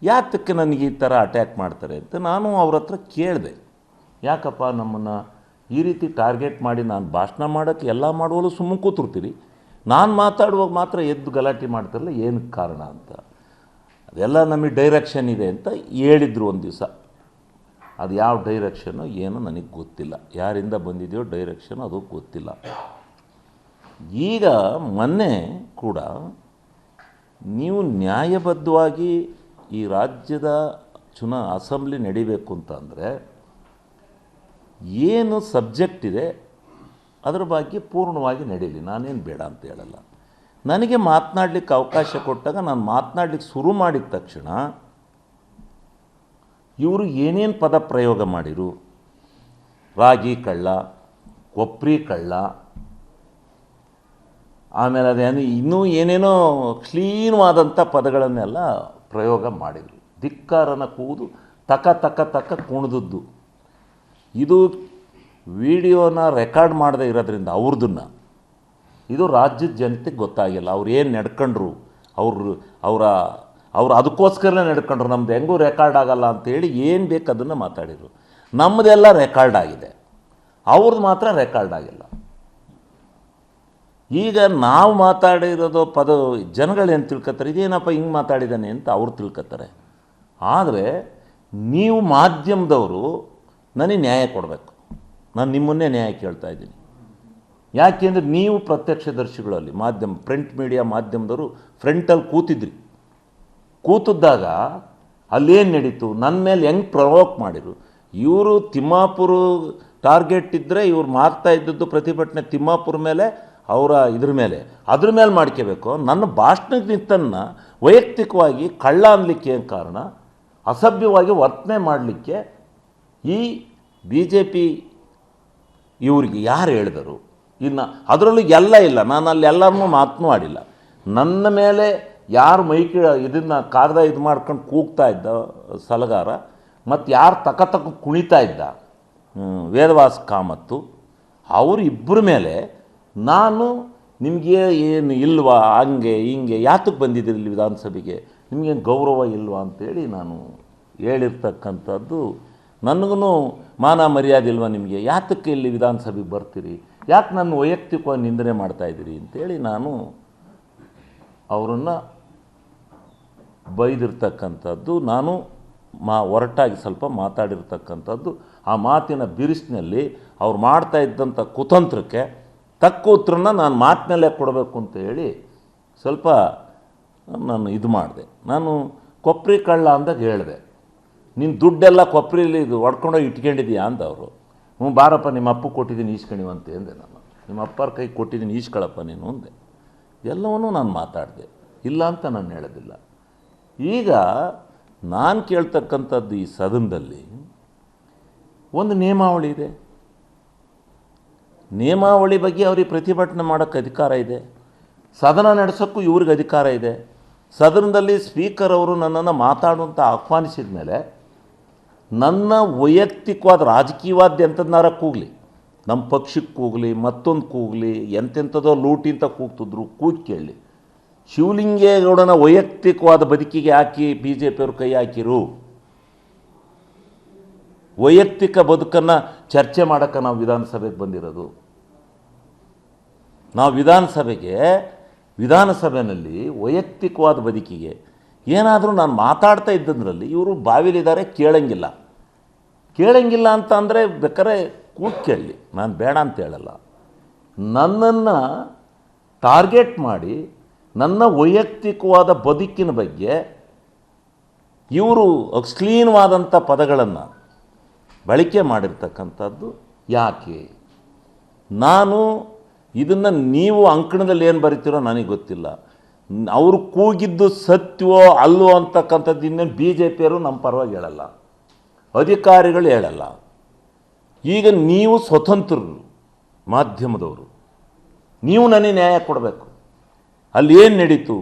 ಯಾತಕ್ಕೆ ನನಗೆ ಈ ಥರ ಅಟ್ಯಾಕ್ ಮಾಡ್ತಾರೆ ಅಂತ ನಾನು ಅವ್ರ ಹತ್ರ ಕೇಳಿದೆ. ಯಾಕಪ್ಪ ನಮ್ಮನ್ನು ಈ ರೀತಿ ಟಾರ್ಗೆಟ್ ಮಾಡಿ ನಾನು ಭಾಷಣ ಮಾಡೋಕ್ಕೆ ಎಲ್ಲ ಮಾಡುವಲ್ಲೂ ಸುಮ್ಮನೆ ಕೂತಿರ್ತೀರಿ, ನಾನು ಮಾತಾಡುವಾಗ ಮಾತ್ರ ಎದ್ದು ಗಲಾಟೆ ಮಾಡ್ತಾರಲ್ಲ, ಏನಕ್ಕೆ ಕಾರಣ ಅಂತ. ಅದೆಲ್ಲ ನಮಗೆ ಡೈರೆಕ್ಷನ್ ಇದೆ ಅಂತ ಹೇಳಿದ್ರು ಒಂದು ದಿವಸ. ಅದು ಯಾವ ಡೈರೆಕ್ಷನ್ನು ಏನೋ ನನಗೆ ಗೊತ್ತಿಲ್ಲ, ಯಾರಿಂದ ಬಂದಿದೆಯೋ ಡೈರೆಕ್ಷನ್ ಅದು ಗೊತ್ತಿಲ್ಲ. ಈಗ ಮೊನ್ನೆ ಕೂಡ ನೀವು ನ್ಯಾಯಬದ್ಧವಾಗಿ ಈ ರಾಜ್ಯದ ಅಸೆಂಬ್ಲಿ ನಡಿಬೇಕು ಅಂತಂದರೆ ಏನು ಸಬ್ಜೆಕ್ಟ್ ಇದೆ ಅದರ ಬಗ್ಗೆ ಪೂರ್ಣವಾಗಿ ನಡೀಲಿ, ನಾನೇನು ಬೇಡ ಅಂತ ಹೇಳಲ್ಲ. ನನಗೆ ಮಾತನಾಡಲಿಕ್ಕೆ ಅವಕಾಶ ಕೊಟ್ಟಾಗ ನಾನು ಮಾತನಾಡಲಿಕ್ಕೆ ಶುರು ಮಾಡಿದ ತಕ್ಷಣ ಇವರು ಏನೇನು ಪದ ಪ್ರಯೋಗ ಮಾಡಿರು, ರಾಗಿ ಕಳ್ಳ, ಕೊಪ್ರಿ ಕಳ್ಳ, ಆಮೇಲೆ ಅದೇನು ಇನ್ನೂ ಏನೇನೋ ಕ್ಲೀನ್ವಾದಂಥ ಪದಗಳನ್ನೆಲ್ಲ ಪ್ರಯೋಗ ಮಾಡಿದರು. ಧಿಕ್ಕಾರನ ಕೂದು ತಕ ತಕ ತಕ ಕುಣಿದದ್ದು. ಇದು ವಿಡಿಯೋನ ರೆಕಾರ್ಡ್ ಮಾಡದೇ ಇರೋದ್ರಿಂದ ಅವ್ರದನ್ನು ಇದು ರಾಜ್ಯದ ಜನತೆಗೆ ಗೊತ್ತಾಗಿಲ್ಲ. ಅವ್ರು ಏನು ನಡ್ಕೊಂಡ್ರು, ಅವ್ರು ಅದಕ್ಕೋಸ್ಕರನೇ ನಡ್ಕೊಂಡ್ರು. ನಮ್ದು ಹೆಂಗೂ ರೆಕಾರ್ಡ್ ಆಗಲ್ಲ ಅಂತೇಳಿ ಏನು ಬೇಕು ಅದನ್ನು ಮಾತಾಡಿದರು. ನಮ್ಮದೆಲ್ಲ ರೆಕಾರ್ಡ್ ಆಗಿದೆ, ಅವ್ರದ್ದು ಮಾತ್ರ ರೆಕಾರ್ಡ್ ಆಗಿಲ್ಲ. ಈಗ ನಾವು ಮಾತಾಡಿರೋದು ಪದ ಜನಗಳೇನು ತಿಳ್ಕೊತಾರೆ, ಇದೇನಪ್ಪ ಹಿಂಗೆ ಮಾತಾಡಿದ್ದಾನೆ ಅಂತ ಅವ್ರು ತಿಳ್ಕೊತಾರೆ. ಆದರೆ ನೀವು ಮಾಧ್ಯಮದವರು ನನಗೆ ನ್ಯಾಯ ಕೊಡಬೇಕು. ನಾನು ನಿಮ್ಮನ್ನೇ ನ್ಯಾಯ ಕೇಳ್ತಾ ಇದ್ದೀನಿ. ಯಾಕೆಂದರೆ ನೀವು ಪ್ರತ್ಯಕ್ಷದರ್ಶಿಗಳಲ್ಲಿ ಮಾಧ್ಯಮ, ಪ್ರಿಂಟ್ ಮೀಡಿಯಾ ಮಾಧ್ಯಮದವರು ಫ್ರಂಟಲ್ಲಿ ಕೂತಿದ್ದಾಗ ಅಲ್ಲೇನು ನಡೀತು, ನನ್ನ ಮೇಲೆ ಹೆಂಗೆ ಪ್ರವೋಕ್ ಮಾಡಿರು. ಇವರು ತಿಮ್ಮಾಪುರ ಟಾರ್ಗೆಟ್ ಇದ್ದರೆ ಇವ್ರು ಮಾಡ್ತಾ ಇದ್ದದ್ದು ಪ್ರತಿಭಟನೆ ತಿಮ್ಮಾಪುರ ಮೇಲೆ, ಅವರ ಅದ್ರ ಮೇಲೆ ಮಾಡ್ಕೋಬೇಕು. ನನ್ನ ಭಾಷಣಕ್ಕೆ ನಿಂತನ್ನು ವೈಯಕ್ತಿಕವಾಗಿ ಕಳ್ಳ ಅನ್ನಲಿಕ್ಕೆ ಏನು ಕಾರಣ, ಅಸಭ್ಯವಾಗಿ ವರ್ತನೆ ಮಾಡಲಿಕ್ಕೆ ಈ BJP ಇವ್ರಿಗೆ ಯಾರು ಹೇಳಿದರು? ಇನ್ನು ಅದರಲ್ಲೂ ಎಲ್ಲ ಇಲ್ಲ, ನಾನು ಅಲ್ಲಿ ಎಲ್ಲರನ್ನೂ ಮಾತನಾಡಿಲ್ಲ. ನನ್ನ ಮೇಲೆ ಯಾರು ಮೈಕಿ ಇದನ್ನು ಕಾಗದ ಇದು ಮಾಡ್ಕೊಂಡು ಕೂಗ್ತಾ ಇದ್ದ ಸಲಗಾರ, ಮತ್ತು ಯಾರು ತಕ ಕುಣಿತಾ ಇದ್ದ ವೇದವಾಸ್ ಕಾಮತ್ತು, ಅವರು ಇಬ್ಬರ ಮೇಲೆ ನಾನು ನಿಮಗೆ ಏನು ಇಲ್ವಾ, ಹಂಗೆ ಹಿಂಗೆ ಯಾತಕ್ಕೆ ಬಂದಿದ್ದೀರಿ ಇಲ್ಲಿ ವಿಧಾನಸಭೆಗೆ, ನಿಮಗೇನು ಗೌರವ ಇಲ್ವಾ ಅಂತೇಳಿ ನಾನು ಹೇಳಿರ್ತಕ್ಕಂಥದ್ದು. ನನಗೂ ಮಾನ ಮರ್ಯಾದೆ ಇಲ್ವಾ ನಿಮಗೆ, ಯಾತಕ್ಕೆ ಇಲ್ಲಿ ವಿಧಾನಸಭೆಗೆ ಬರ್ತೀರಿ, ಯಾಕೆ ನನ್ನ ವೈಯಕ್ತಿಕವಾಗಿ ನಿಂದನೆ ಮಾಡ್ತಾಯಿದ್ದೀರಿ ಅಂತೇಳಿ ನಾನು ಅವರನ್ನು ಬೈದಿರ್ತಕ್ಕಂಥದ್ದು. ನಾನು ಹೊರಟಾಗಿ ಸ್ವಲ್ಪ ಮಾತಾಡಿರ್ತಕ್ಕಂಥದ್ದು. ಆ ಮಾತಿನ ಬಿರುಸಿನಲ್ಲಿ ಅವ್ರು ಮಾಡ್ತಾ ಇದ್ದಂಥ ಕುತಂತ್ರಕ್ಕೆ ತಕ್ಕ ಉತ್ತರನ ನಾನು ಮಾತಿನಲ್ಲೇ ಕೊಡಬೇಕು ಅಂತ ಹೇಳಿ ಸ್ವಲ್ಪ ನಾನು ಇದು ಮಾಡಿದೆ. ನಾನು ಕೊಪ್ರಿ ಕಳ್ಳ ಅಂದಾಗ ಹೇಳಿದೆ, ನೀನು ದುಡ್ಡೆಲ್ಲ ಕೊಪ್ರಿಲಿ ಇದು ಹೊಡ್ಕೊಂಡೋಗಿ ಇಟ್ಕೊಂಡಿದ್ದೀಯಾ ಅಂದವರು. ಬಾರಪ್ಪ ನಿಮ್ಮ ಅಪ್ಪ ಕೊಟ್ಟಿದ್ದೀನಿ ಈಸ್ಕಣಿವಂತೆ ಅಂದೆ. ನಾನು ನಿಮ್ಮ ಅಪ್ಪರ ಕೈ ಕೊಟ್ಟಿದ್ದೀನಿ ಈಸ್ಕೊಳಪ್ಪ ನೀನು ಅಂದೆ. ಎಲ್ಲವನ್ನೂ ನಾನು ಮಾತಾಡಿದೆ, ಇಲ್ಲ ಅಂತ ನಾನು ಹೇಳೋದಿಲ್ಲ. ಈಗ ನಾನು ಕೇಳ್ತಕ್ಕಂಥದ್ದು ಈ ಸದನದಲ್ಲಿ ಒಂದು ನಿಯಮಾವಳಿ ಇದೆ. ನಿಯಮಾವಳಿ ಬಗ್ಗೆ ಅವ್ರಿಗೆ ಪ್ರತಿಭಟನೆ ಮಾಡೋಕ್ಕೆ ಅಧಿಕಾರ ಇದೆ, ಸದನ ನಡೆಸೋಕ್ಕೂ ಇವ್ರಿಗೆ ಅಧಿಕಾರ ಇದೆ. ಸದನದಲ್ಲಿ ಸ್ಪೀಕರ್ ಅವರು ನನ್ನನ್ನು ಮಾತಾಡುವಂತ ಆಹ್ವಾನಿಸಿದ ಮೇಲೆ ನನ್ನ ವೈಯಕ್ತಿಕವಾದ ರಾಜಕೀಯವಾದ ಎಂಥದ್ನಾರ ಕೂಗಲಿ, ನಮ್ಮ ಪಕ್ಷಕ್ಕೆ ಕೂಗಲಿ, ಮತ್ತೊಂದು ಕೂಗಲಿ, ಎಂತೆಂಥದೋ ಲೂಟಿ ಅಂತ ಕೂಗ್ತಿದ್ರು, ಕೂಗಿ ಕೇಳಲಿ. ಶಿವಲಿಂಗೇಗೌಡನ ವೈಯಕ್ತಿಕವಾದ ಬದುಕಿಗೆ ಹಾಕಿ BJP ಅವರು ಕೈ ಹಾಕಿರು. ವೈಯಕ್ತಿಕ ಬದುಕನ್ನು ಚರ್ಚೆ ಮಾಡೋಕ್ಕೆ ನಾವು ವಿಧಾನಸಭೆಗೆ ಬಂದಿರೋದು. ನಾವು ವಿಧಾನಸಭೆಯಲ್ಲಿ ವೈಯಕ್ತಿಕವಾದ ಬದುಕಿಗೆ ಏನಾದರೂ ನಾನು ಮಾತಾಡ್ತಾ ಇದ್ದದ್ರಲ್ಲಿ ಇವರು ಬಾವಿಲಿದ್ದಾರೆ, ಕೇಳಂಗಿಲ್ಲ ಅಂತ ಅಂದರೆ ಬೇಕಾದ್ರೆ ಕೂಗಿ ಕೇಳಲಿ, ನಾನು ಬೇಡ ಅಂತ ಹೇಳಲ್ಲ. ನನ್ನನ್ನು ಟಾರ್ಗೆಟ್ ಮಾಡಿ ನನ್ನ ವೈಯಕ್ತಿಕವಾದ ಬದುಕಿನ ಬಗ್ಗೆ ಇವರು ಅಶ್ಲೀಲವಾದಂಥ ಪದಗಳನ್ನು ಬಳಕೆ ಮಾಡಿರ್ತಕ್ಕಂಥದ್ದು ಯಾಕೆ? ನಾನು ಇದನ್ನು ನೀವು ಅಂಕಣದಲ್ಲಿ ಏನು ಬರಿತೀರೋ ನನಗೆ ಗೊತ್ತಿಲ್ಲ. ಅವರು ಕೂಗಿದ್ದು ಸತ್ಯವೋ ಅಲ್ವೋ ಅಂತಕ್ಕಂಥದ್ದು ಇನ್ನೇನು BJPಯವರು ನಮ್ಮ ಪರವಾಗಿ ಹೇಳಲ್ಲ, ಅಧಿಕಾರಿಗಳು ಹೇಳಲ್ಲ. ಈಗ ನೀವು ಸ್ವತಂತ್ರರು, ಮಾಧ್ಯಮದವರು, ನೀವು ನನಗೆ ನ್ಯಾಯ ಕೊಡಬೇಕು. ಅಲ್ಲಿ ಏನು ನಡೀತು?